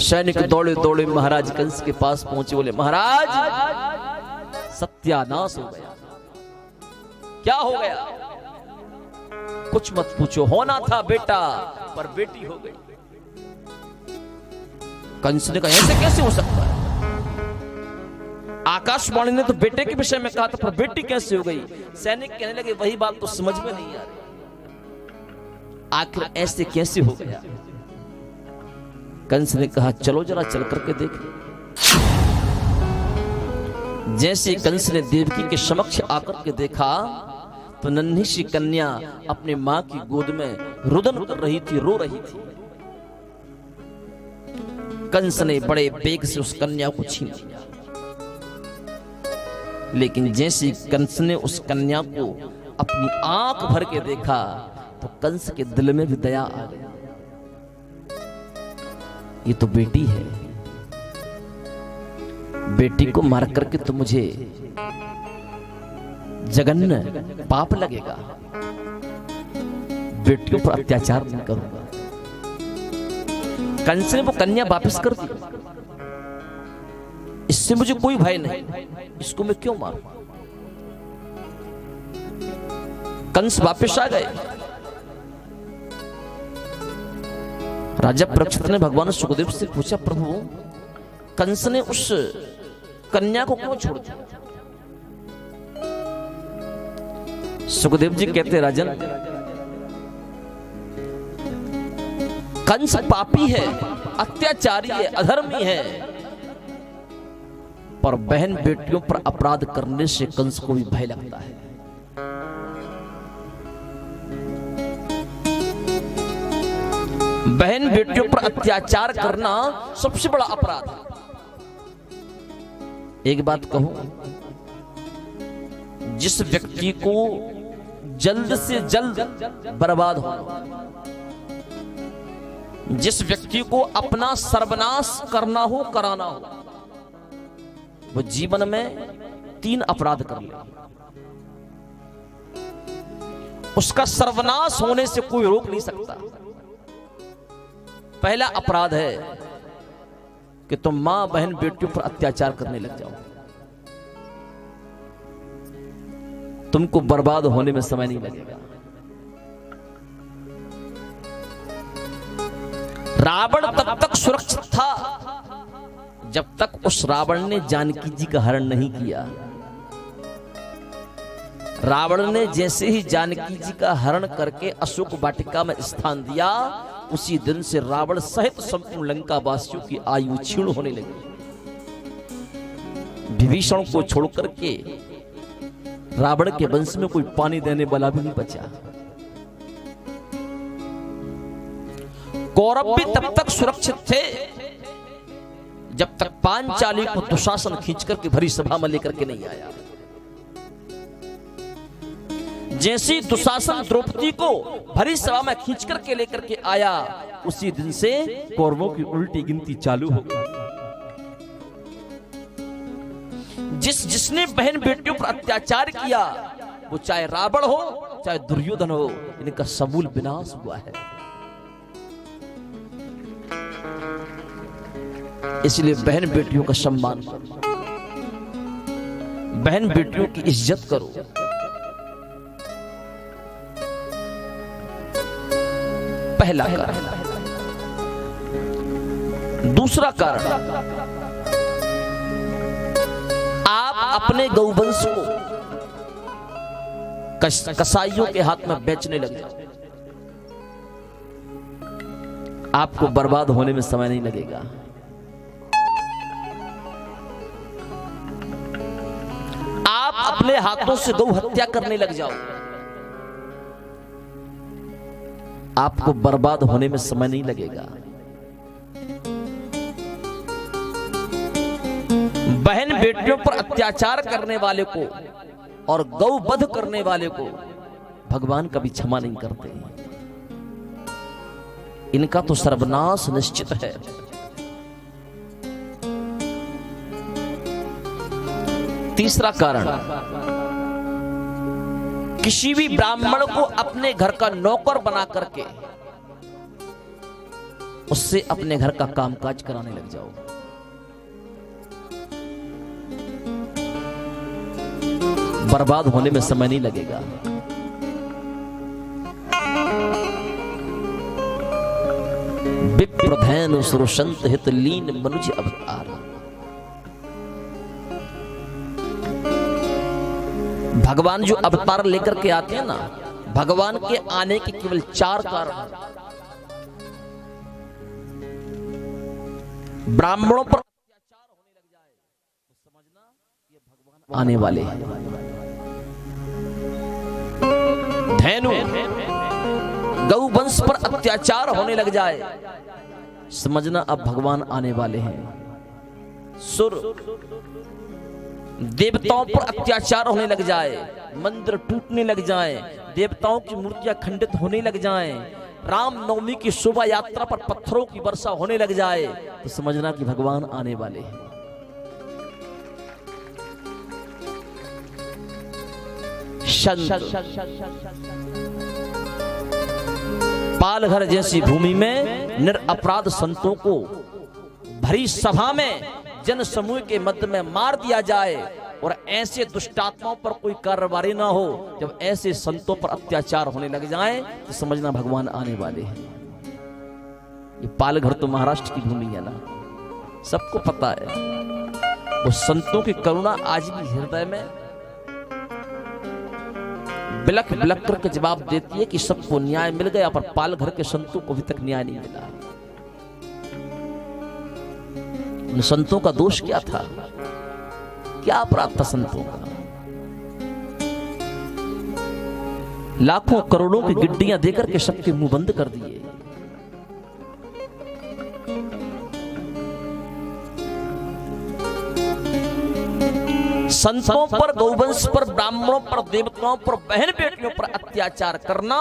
सैनिक दौड़े दौड़े महाराज कंस के पास पहुंचे, बोले महाराज सत्यानाश हो गया। क्या हो गया? कुछ मत पूछो, होना था बेटा पर बेटी हो गई। कंस ने कहा ऐसे कैसे हो सकता है? आकाशवाणी ने तो बेटे के विषय में कहा था, पर बेटी कैसे हो गई? सैनिक कहने लगे वही बात तो समझ में नहीं आ रही, आखिर ऐसे कैसे हो गया? कंस ने कहा चलो जरा चल करके देख। जैसे कंस ने देवकी के समक्ष आकर के देखा तो नन्ही सी कन्या अपने मां की गोद में रुदन कर रही थी, रो रही थी। कंस ने बड़े बेग से उस कन्या को छीन लिया, लेकिन जैसे कंस ने उस कन्या को अपनी आंख भर के देखा तो कंस के दिल में भी दया आ गई। ये तो बेटी है, बेटी को मार करके तो मुझे जघन्य पाप लगेगा, बेटियों पर अत्याचार नहीं करूंगा। कंस ने वो कन्या वापस कर दी, इससे मुझे कोई भय नहीं, इसको मैं क्यों मारूं? कंस वापस आ गए। राजा परीक्षित ने भगवान सुखदेव से पूछा प्रभु कंस ने उस कन्या को क्यों छोड़ दिया? सुखदेव जी कहते राजन कंस पापी है, अत्याचारी है, अधर्मी है, पर बहन बेटियों पर अपराध करने से कंस को भी भय लगता है। बहन बेटियों पर अत्याचार करना सबसे बड़ा अपराध है। एक बात कहूं, जिस व्यक्ति को जल्द से जल्द बर्बाद हो, जिस व्यक्ति को अपना सर्वनाश करना हो, कराना हो, वो जीवन में 3 अपराध कर ले, उसका सर्वनाश होने से कोई रोक नहीं सकता। पहला अपराध है कि तुम मां बहन बेटियों पर अत्याचार करने लग जाओ, तुमको बर्बाद होने में समय नहीं लगेगा। रावण तब तक सुरक्षित था जब तक उस रावण ने जानकी जी का हरण नहीं किया। रावण ने जैसे ही जानकी जी का हरण करके अशोक वाटिका में स्थान दिया, उसी दिन से रावण सहित संपूर्ण लंका वासियों की आयु क्षीण होने लगी। विभीषण को छोड़कर के रावण के वंश में कोई पानी देने वाला भी नहीं बचा। कौरव भी तब तक सुरक्षित थे जब तक पांचाली को दुशासन खींच करके भरी सभा में लेकर के नहीं आया। जैसी दुशासन द्रौपदी को भरी सभा में खींच करके लेकर के आया, उसी दिन से कौरवों की उल्टी गिनती चालू हो गई। जिसने बहन बेटियों पर अत्याचार किया, वो चाहे रावण हो चाहे दुर्योधन हो, इनका समूल विनाश हुआ है। इसलिए बहन बेटियों का सम्मान करो, बहन बेटियों की इज्जत करो। पहला कारण। दूसरा कारण, आप अपने गौवंश को कसाईयों के हाथ में बेचने लग जाओ, आपको बर्बाद होने में समय नहीं लगेगा। आप अपने हाथों से गौ हत्या करने लग जाओ, आपको बर्बाद होने में समय नहीं लगेगा। बहन बेटियों पर अत्याचार करने वाले को और गौ वध करने वाले को भगवान कभी क्षमा नहीं करते। इनका तो सर्वनाश निश्चित है। तीसरा कारण, किसी भी ब्राह्मण को अपने घर का नौकर बना करके उससे अपने घर का कामकाज कराने लग जाओ। बर्बाद होने में समय नहीं लगेगा। विप्रधैनु सुरसंत हित लीन मनुज अवतार। भगवान जो अवतार लेकर के आते हैं ना, भगवान के आने के केवल 4 कारण। ब्राह्मणों पर अत्याचार होने लग जाए तो समझना ये भगवान आने वाले हैं। धैनु गौ वंश पर अत्याचार होने लग जाए, समझना अब भगवान आने वाले हैं। सुर देवताओं पर अत्याचार होने लग जाए, मंदिर टूटने लग जाए, देवताओं की मूर्तियां खंडित होने लग जाएं, राम नवमी की शोभा यात्रा पर पत्थरों की वर्षा होने लग जाए, तो समझना कि भगवान आने वाले हैं। पालघर जैसी भूमि में निरपराध संतों को भरी सभा में जन समूह के मध्य में मार दिया जाए और ऐसे दुष्टात्माओं पर कोई कार्रवाई ना हो, जब ऐसे संतों पर अत्याचार होने लग जाए तो समझना भगवान आने वाले हैं। ये पालघर तो महाराष्ट्र की भूमि है ना, सबको पता है। वो संतों की करुणा आज भी हृदय में बिलख बिलख करके जवाब देती है कि सबको न्याय मिल गया, पर पालघर के संतों को अभी तक न्याय नहीं मिला। उन संतों का दोष क्या था, क्या अपराध था संतों का? लाखों करोड़ों की गिड्डियां देकर के सबके मुंह बंद कर दिए। संतों पर, गौवंश पर, ब्राह्मणों पर, देवताओं पर, बहन बेटियों पर अत्याचार करना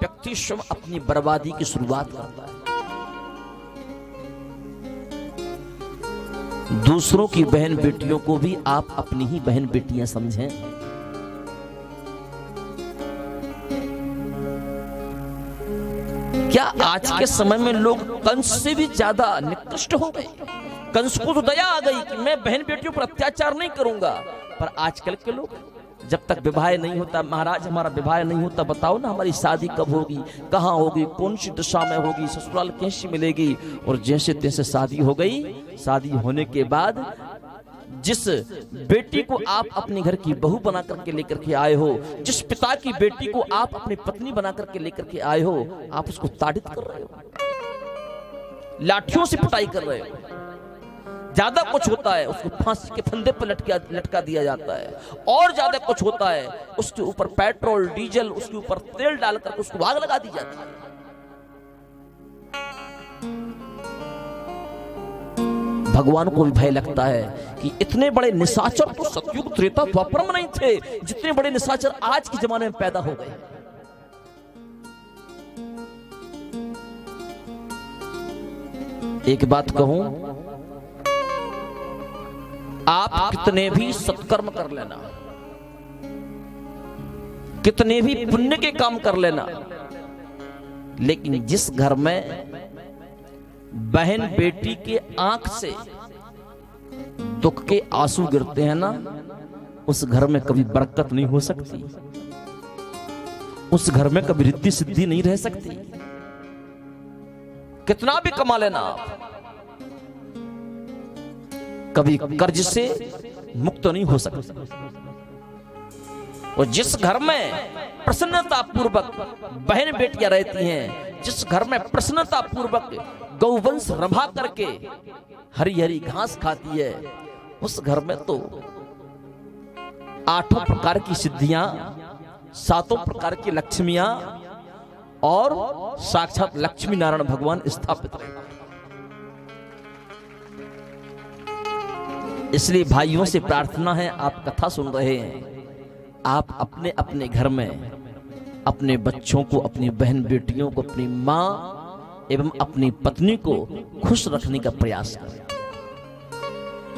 व्यक्ति स्वयं अपनी बर्बादी की शुरुआत करता है। दूसरों की बहन बेटियों को भी आप अपनी ही बहन बेटियां समझें। क्या आज के समय में लोग कंस से भी ज्यादा निकृष्ट हो गए? कंस को तो दया आ गई कि मैं बहन बेटियों पर अत्याचार नहीं करूंगा, पर आजकल के लोग जब तक विवाह नहीं होता, महाराज हमारा विवाह नहीं होता, बताओ ना हमारी शादी कब होगी, कहां होगी, कौन सी दिशा में होगी, ससुराल कैसी मिलेगी। और जैसे तैसे शादी हो गई। शादी होने के बाद जिस बेटी को आप अपने घर की बहू बना करके लेकर के आए हो, जिस पिता की बेटी को आप अपनी पत्नी बना करके लेकर के आए हो, आप उसको ताड़ित कर रहे हो, लाठियों से पिटाई कर रहे हो। ज्यादा कुछ होता है उसको फांसी के फंदे पर लटका दिया जाता है, और ज्यादा कुछ होता है उसके ऊपर पेट्रोल डीजल, उसके ऊपर तेल डालकर उसको आग लगा दी जाती है। भगवान को भी भय लगता है कि इतने बड़े निशाचर तो सतयुग त्रेता द्वापर में नहीं थे, जितने बड़े निशाचर आज के जमाने में पैदा हो गए। एक बात कहूं, आप कितने भी सत्कर्म कर लेना, कितने भी पुण्य के काम कर लेना, लेकिन जिस घर में बहन बेटी के आंख से दुख के आंसू गिरते हैं ना, उस घर में कभी बरकत नहीं हो सकती, उस घर में कभी रिद्धि सिद्धि नहीं रह सकती। कितना भी कमा लेना आप, कभी कर्ज से मुक्त नहीं हो सकते। और जिस घर में प्रसन्नता पूर्वक बहन बेटियां रहती हैं, जिस घर में प्रसन्नता पूर्वक गौवंश रंभा करके हरी हरी घास खाती है, उस घर में तो 8 प्रकार की सिद्धियां, 7 प्रकार की लक्ष्मियां और साक्षात लक्ष्मी नारायण भगवान स्थापित रहे। इसलिए भाइयों से प्रार्थना है, आप कथा सुन रहे हैं, आप अपने अपने घर में अपने बच्चों को, अपनी बहन बेटियों को, अपनी मां एवं अपनी पत्नी को खुश रखने का प्रयास करें।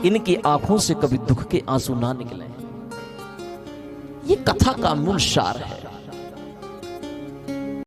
इनकी आंखों से कभी दुख के आंसू ना निकलें। ये कथा का मूल सार है।